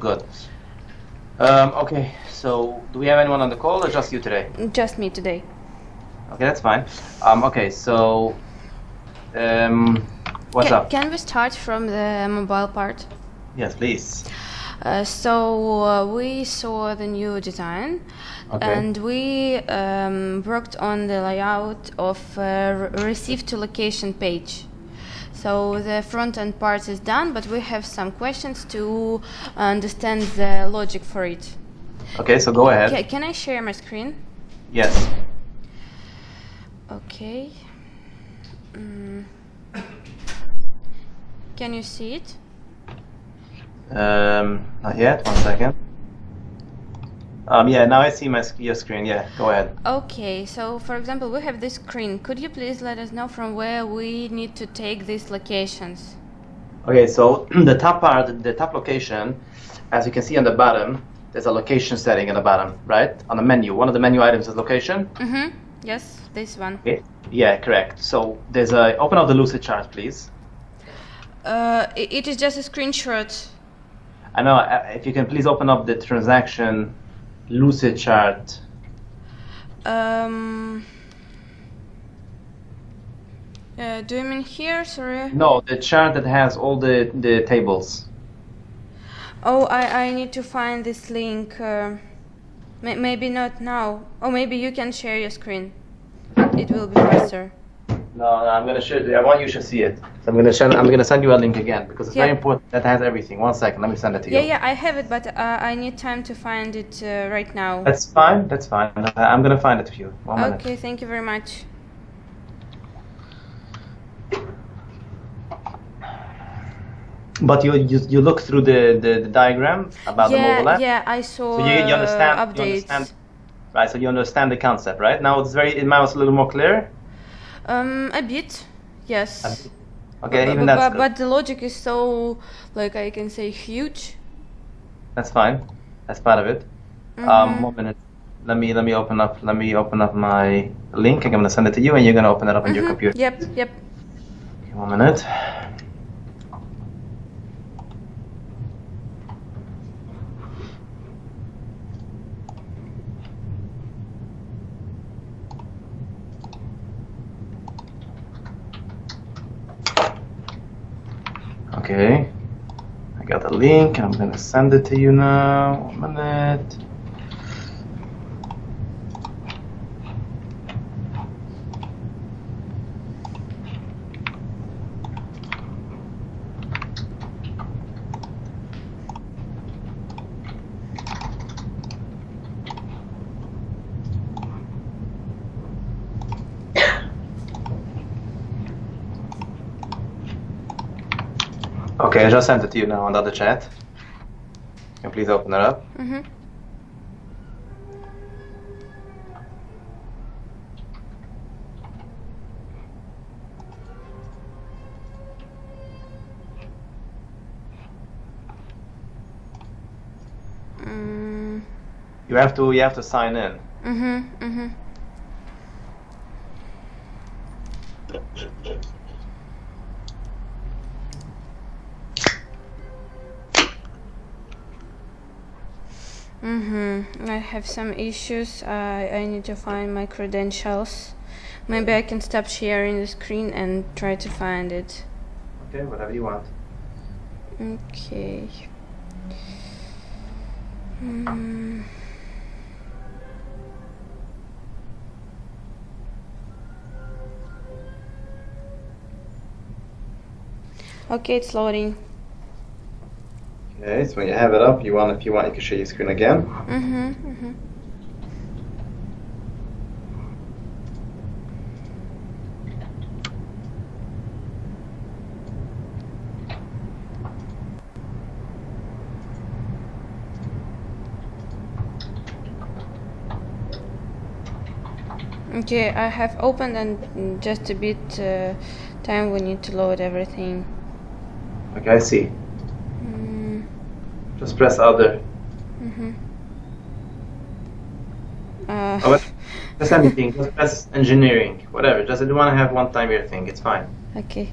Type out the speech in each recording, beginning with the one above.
Good. Okay, so do we have anyone on the call or just you today? Just me today. Okay, that's fine. Okay, so what's up? Can we start from the mobile part? Yes, please. We saw the new design, Okay. and we worked on the layout of receive to location page. So the front end part is done, but we have some questions to understand the logic for it. Okay, so go ahead. Can I share my screen? Yes. Okay. Can you see it? Not yet. 1 second. Yeah, now I see your screen. Yeah, go ahead. Okay, so for example, we have this screen. Could you please let us know from where we need to take these locations? Okay, so the top part, the top location, as you can see on the bottom, there's a location setting at the bottom, right? On the menu, one of the menu items is location. Mm-hmm. Yes, this one. Okay. Yeah, correct. So there's a open up the Lucid chart, please. It is just a screenshot. I know. If you can please open up the transaction Lucid chart. Do you mean here? Sorry. No, the chart that has all the tables. Oh, I need to find this link. Maybe not now. Oh, maybe you can share your screen. It will be faster. No, I'm gonna share. I want you to see it. So I'm gonna send you a link again because it's very important. That has everything. 1 second. Let me send it to you. Yeah, I have it, but I need time to find it right now. That's fine. That's fine. I'm gonna find it for you. 1 minute. Okay, thank you very much. But you look through the diagram about the mobile app. Yeah, I saw So you understand. updates. You understand, right? So you understand the concept, right? Now it might was a little more clear. A bit, yes. Okay, even that's good. But the logic is so, like I can say, huge. That's fine. That's part of it. 1 minute. Let me open up my link. I'm gonna send it to you, and you're gonna open it up on your computer. Yep. Okay, 1 minute. Okay, I got the link. I'm gonna send it to you now. 1 minute. Okay, I just sent it to you now on the other chat. Can you please open it up? You have to sign in. I have some issues. I need to find my credentials. Maybe I can stop sharing the screen and try to find it. Okay, whatever you want. Okay. Okay, it's loading. Okay, so when you have it up, if you want, you can share your screen again. Okay, I have opened and just a bit time we need to load everything. Okay, I see. Just press other. Just anything. Just press engineering. Whatever. Just you want to have one time your thing. It's fine. Okay.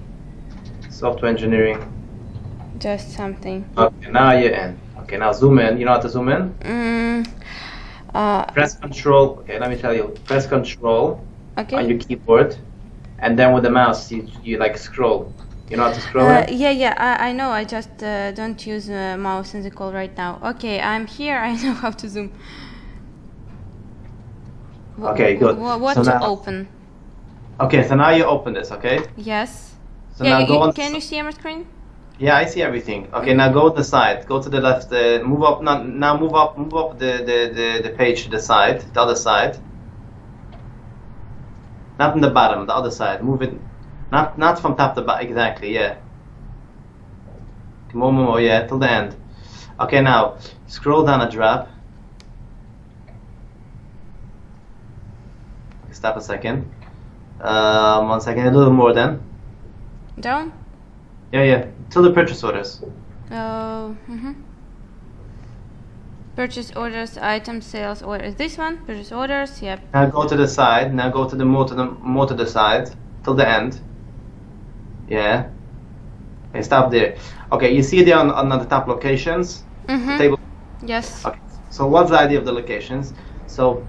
Software engineering. Just something. Okay, now you're in. Okay, now zoom in. You know how to zoom in? Press Control. Okay, let me tell you. Press Control on your keyboard, and then with the mouse, you like scroll. You know how to scroll it? Yeah, I know. I just don't use mouse in the call right now. Okay, I'm here. I know how to zoom. Okay, good. What so to now, open? Okay, so now you open this, okay? Yes. So now go on. Can you see my screen? Yeah, I see everything. Okay, now go to the side. Go to the left. Move up. Now move up. Move up the page to the side, the other side. Not in the bottom, the other side. Move it. Not from top to bottom. Exactly. Yeah. More. Yeah, till the end. Okay, now scroll down a drop. Stop a second. 1 second. A little more then. Down. Yeah. Till the purchase orders. Purchase orders, item sales orders. This one, purchase orders. Yep. Now go to the side. Now go to the more to the side till the end. Yeah. Okay, stop there. Okay, you see there on the top locations table. Yes. Okay. So what's the idea of the locations? So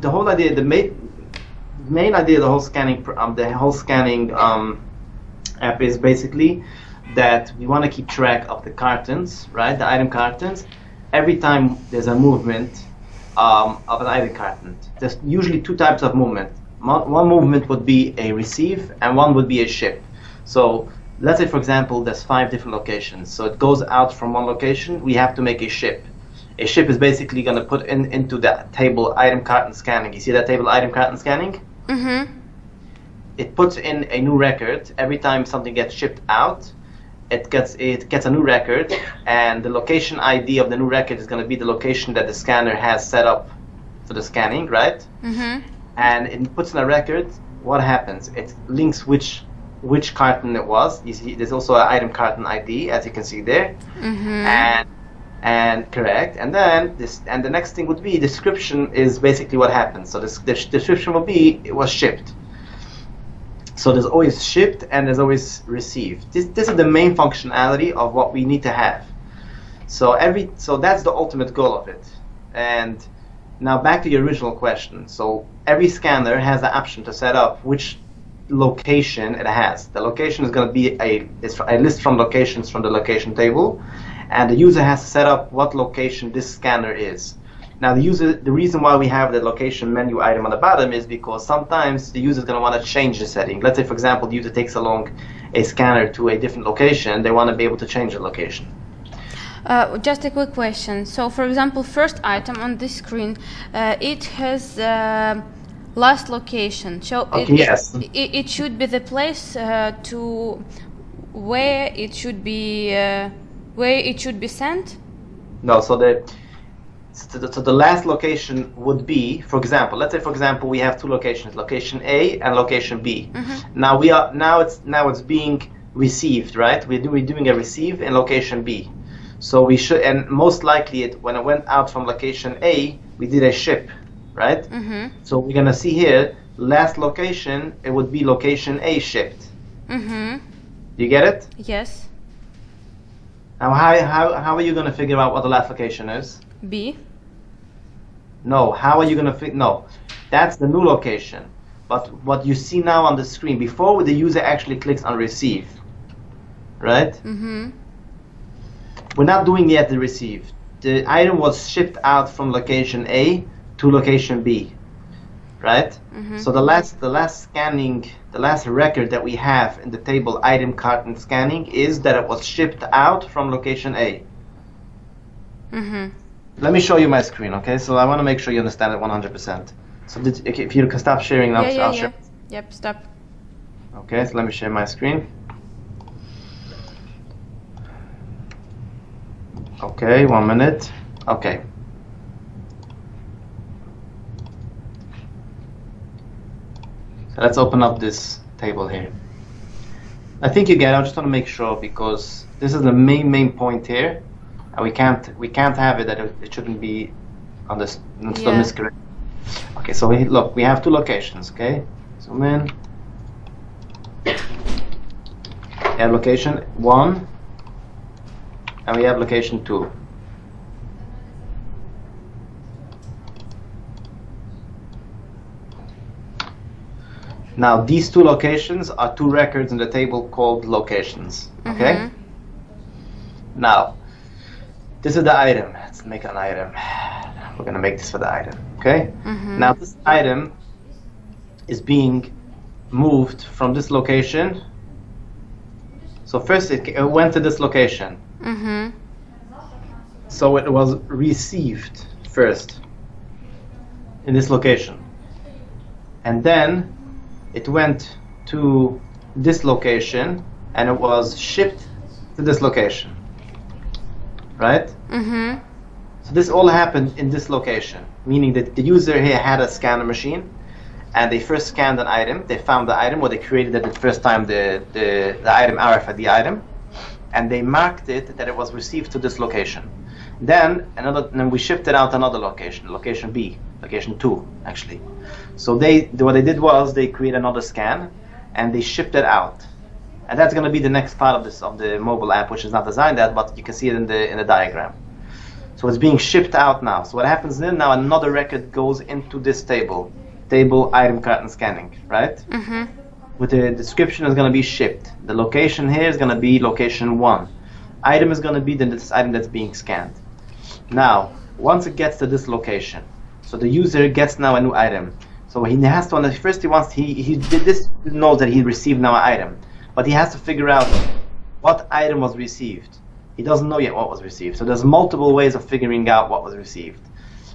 the whole idea, the main idea of the whole scanning app is basically that we want to keep track of the cartons, right? The item cartons. Every time there's a movement of an item carton, there's usually two types of movement. One movement would be a receive, and one would be a ship. So let's say, for example, there's 5 different locations. So it goes out from one location. We have to make a ship. A ship is basically going to put into that table item carton scanning. You see that table item carton scanning? It puts in a new record every time something gets shipped out. It gets a new record, and the location ID of the new record is going to be the location that the scanner has set up for the scanning, right? And it puts in a record. What happens? It links which carton it was. You see, there's also an item carton ID, as you can see there. And correct. And then the next thing would be description is basically what happens. So the description will be it was shipped. So there's always shipped and there's always received. This is the main functionality of what we need to have. So that's the ultimate goal of it. And now back to your original question. So every scanner has the option to set up which location it has. The location is going to be a list from locations from the location table, and the user has to set up what location this scanner is. Now the reason why we have the location menu item on the bottom is because sometimes the user is going to want to change the setting. Let's say, for example, the user takes along a scanner to a different location. They want to be able to change the location. Just a quick question. So, for example, first item on this screen, it has last location. So yes. It should be the place to where it should be sent. No. So the last location would be, for example, let's say, for example, we have two locations, location A and location B. Now it's being received, right? We're doing a receive in location B. So we should, and most likely when it went out from location A, we did a ship, right? So we're gonna see here, last location, it would be location A shipped. You get it? Yes. Now how are you gonna figure out what the last location is? B. No, how are you going to no, that's the new location. But what you see now on the screen, before the user actually clicks on receive, right? We're not doing yet the receive. The item was shipped out from location A to location B, right? So the last scanning, the last record that we have in the table item carton scanning is that it was shipped out from location A. Let me show you my screen, okay? So I want to make sure you understand it 100%. So if you can stop sharing now, I'll share. Yep, stop. Okay, so let me share my screen. Okay, 1 minute. Okay. So let's open up this table here. I think you get it. I just want to make sure because this is the main point here. And we can't have it that it shouldn't be on this miscorrect. Okay, so we have two locations, okay? Zoom in. We have location 1 and we have location 2. Now these two locations are two records in the table called locations. Okay. Now this is the item. Let's make an item. We're gonna make this for the item. Okay. Now this item is being moved from this location. So first it went to this location. So it was received first in this location, and then it went to this location and it was shipped to this location, right? So this all happened in this location, meaning that the user here had a scanner machine and they first scanned an item, they found the item, or they created it the first time the item RFID item, and they marked it that it was received to this location. Then we shipped it out to another location, location B, location 2 actually. So what they did was they created another scan and they shipped it out, and that's going to be the next part of the mobile app, which is not designed that, but you can see it in the diagram. So it's being shipped out now. So what happens then? Now another record goes into this table item carton scanning, right? With the description is going to be shipped. The location here is going to be location 1. Item is going to be this item that's being scanned. Now, once it gets to this location, so the user gets now a new item. So he has to, first he did this, knows that he received now an item, but he has to figure out what item was received. He doesn't know yet what was received. So there's multiple ways of figuring out what was received.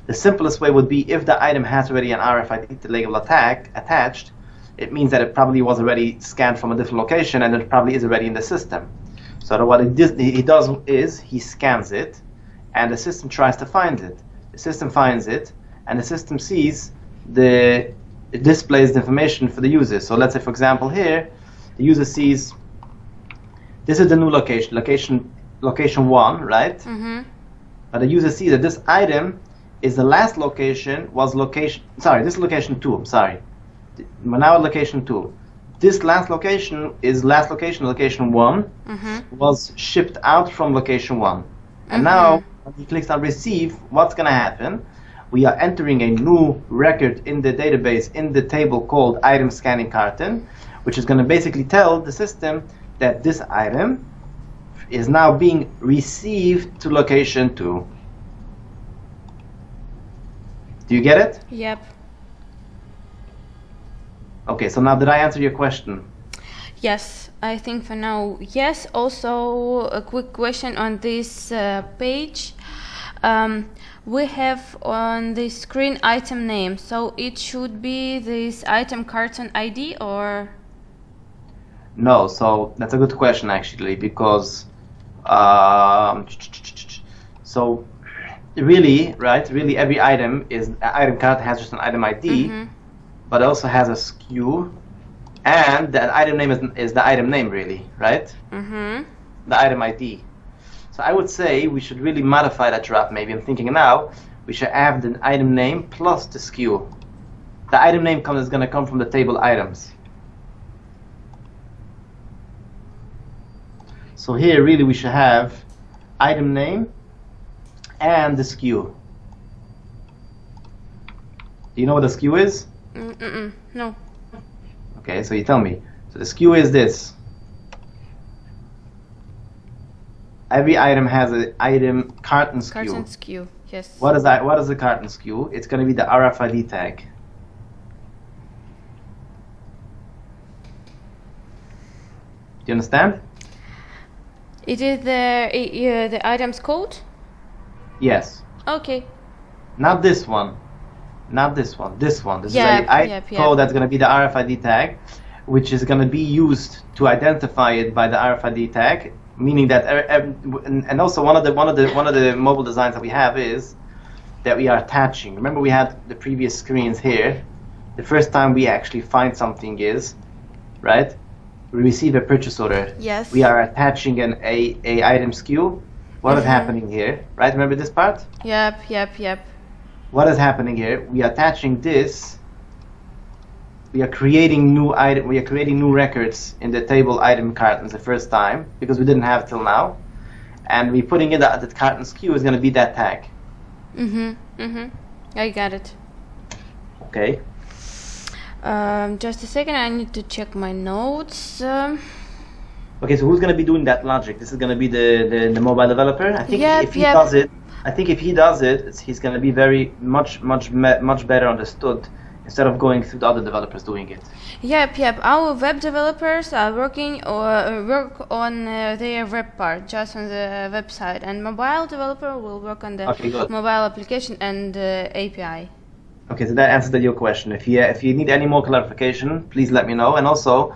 The simplest way would be if the item has already an RFID label attached, it means that it probably was already scanned from a different location and it probably is already in the system. So what he does is he scans it, and the system tries to find it. The system finds it, and the system sees it displays the information for the user. So let's say, for example, here the user sees this is the new location 1, right? But the user sees that this item is the last location this is location 2. I'm sorry. We're now at location 2. This last location is location 1, was shipped out from location 1. And now, when he clicks on receive, what's going to happen? We are entering a new record in the database in the table called item scanning carton, which is going to basically tell the system that this item is now being received to location 2. Do you get it? Yep. Okay, so now did I answer your question? Yes, I think for now, yes. Also, a quick question on this page. We have on the screen item name, so it should be this item carton ID or? No, so that's a good question actually, because so really, right? Really, every item carton has just an item ID, but also has a SKU. And that item name is the item name, really, right? The item ID. So I would say we should really modify that drop. Maybe I'm thinking now we should add the item name plus the SKU. The item name is going to come from the table items. So here, really, we should have item name and the SKU. Do you know what the SKU is? No. Okay, so you tell me. So the SKU is this. Every item has an item carton SKU. Carton SKU, yes. What is that? What is the carton SKU? It's going to be the RFID tag. Do you understand? It is the item's code? Yes. Okay. Not this one. Not this one. This one. This is Yep, a item code that's going to be the RFID tag, which is going to be used to identify it by the RFID tag. Meaning that, and also one of the mobile designs that we have is that we are attaching. Remember, we had the previous screens here. The first time we actually find something is, right? We receive a purchase order. Yes. We are attaching a item SKU. What is happening here? Right? Remember this part? Yep. What is happening here? We are attaching this. We are creating new item. We are creating new records in the table item cartons the first time because we didn't have it till now, and we putting in the carton SKU is going to be that tag. I got it. Okay. Just a second, I need to check my notes. Okay, so who's going to be doing that logic? This is going to be the mobile developer. I think Yep, if he yep. does it, he's going to be very much better understood instead of going through the other developers doing it. Yep. Our web developers are working or work on their web part, just on the website, and mobile developer will work on the Okay, good. mobile application and API. Okay, so that answers your question. If you need any more clarification, please let me know. And also,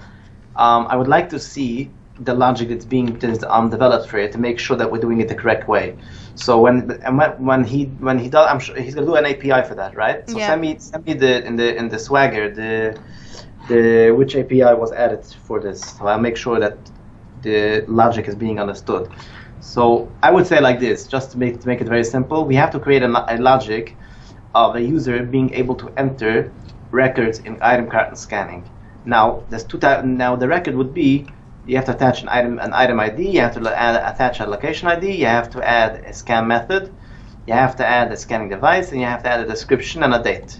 I would like to see the logic that's being developed for it to make sure that we're doing it the correct way. So when he does, I'm sure he's gonna do an API for that, right? So Yeah. send me in the Swagger the which API was added for this. So I'll make sure that the logic is being understood. So I would say like this, just to make it very simple, we have to create a logic of a user being able to enter records in item cart scanning. Now there's two types. Now the record would be, you have to attach an item ID, you have to attach a location ID, you have to add a scan method, you have to add a scanning device, and you have to add a description and a date.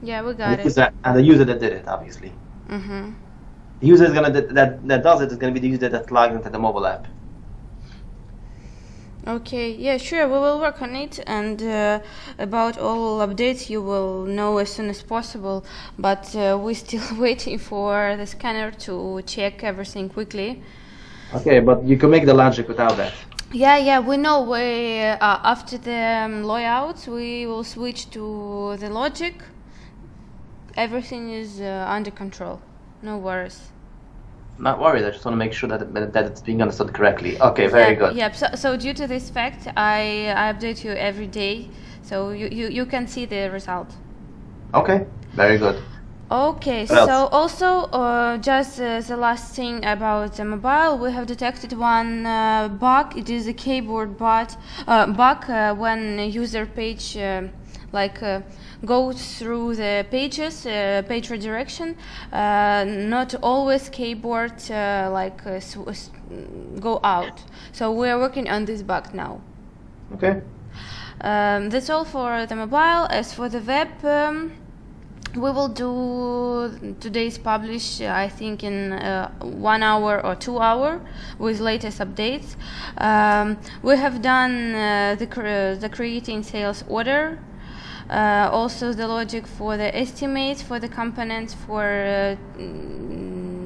Yeah, we got it. And the user that did it, obviously. The user is gonna that does it is gonna be the user that logs into the mobile app. Okay, yeah, sure, we will work on it, and about all updates you will know as soon as possible, but we're still waiting for the scanner to check everything quickly. Okay, but you can make the logic without that. Yeah, we know. We after the layouts, we will switch to the logic. Everything is under control, no worries. Not worried, I just want to make sure that it's being understood correctly. Okay, very good. Yeah, so due to this fact, I update you every day, so you can see the result. Okay, very good. Okay, What so else? also just the last thing about the mobile, we have detected one bug. It is a keyboard bug when a user page goes through the pages, page redirection. Not always keyboard go out. So we are working on this bug now. Okay. That's all for the mobile. As for the web, we will do today's publish, I think, in 1 hour or 2 hours with latest updates. We have done the creating sales order, also the logic for the estimates for the components for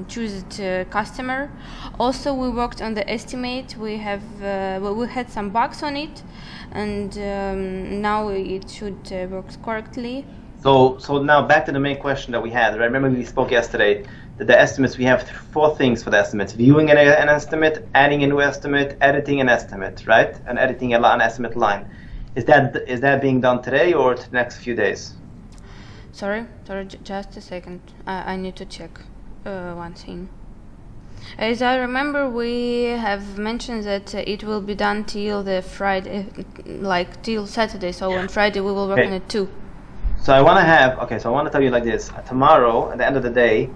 choose customer. Also, we worked on the estimate. We had some bugs on it, and now it should work correctly. So now back to the main question that we had. Right? Remember we spoke yesterday that the estimates, we have 4 things for the estimates: viewing an estimate, adding a new estimate, editing an estimate, right? And editing an estimate line. Is that being done today or the next few days? Sorry, just a second. I need to check one thing. As I remember, we have mentioned that it will be done till the Friday, like till Saturday. So on Friday we will work on it too. So I want to tell you like this. Tomorrow, at the end of the day,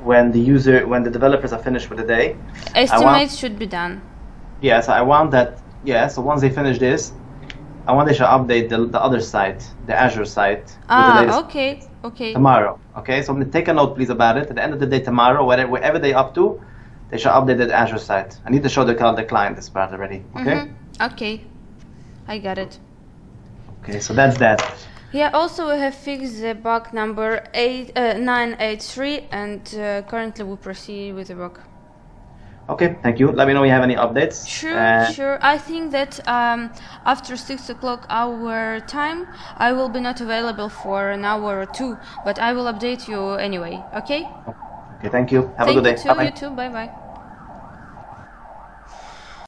when the developers are finished for the day, estimates should be done. Yeah, so I want that. Yeah, so once they finish this, I want they should update the other site, the Azure site. With the latest Okay. Tomorrow, okay. So take a note, please, about it. At the end of the day, tomorrow, wherever they up to, they should update the Azure site. I need to show the client this part already. Okay. Okay, I got it. Okay, so that's that. Yeah, also we have fixed the bug number 983, and currently we proceed with the work. Okay, thank you. Let me know if you have any updates. Sure. I think that after 6 o'clock our time, I will be not available for an hour or 2, but I will update you anyway, okay? Okay, thank you. Have a good day. Thank you Bye-bye. you too, bye-bye.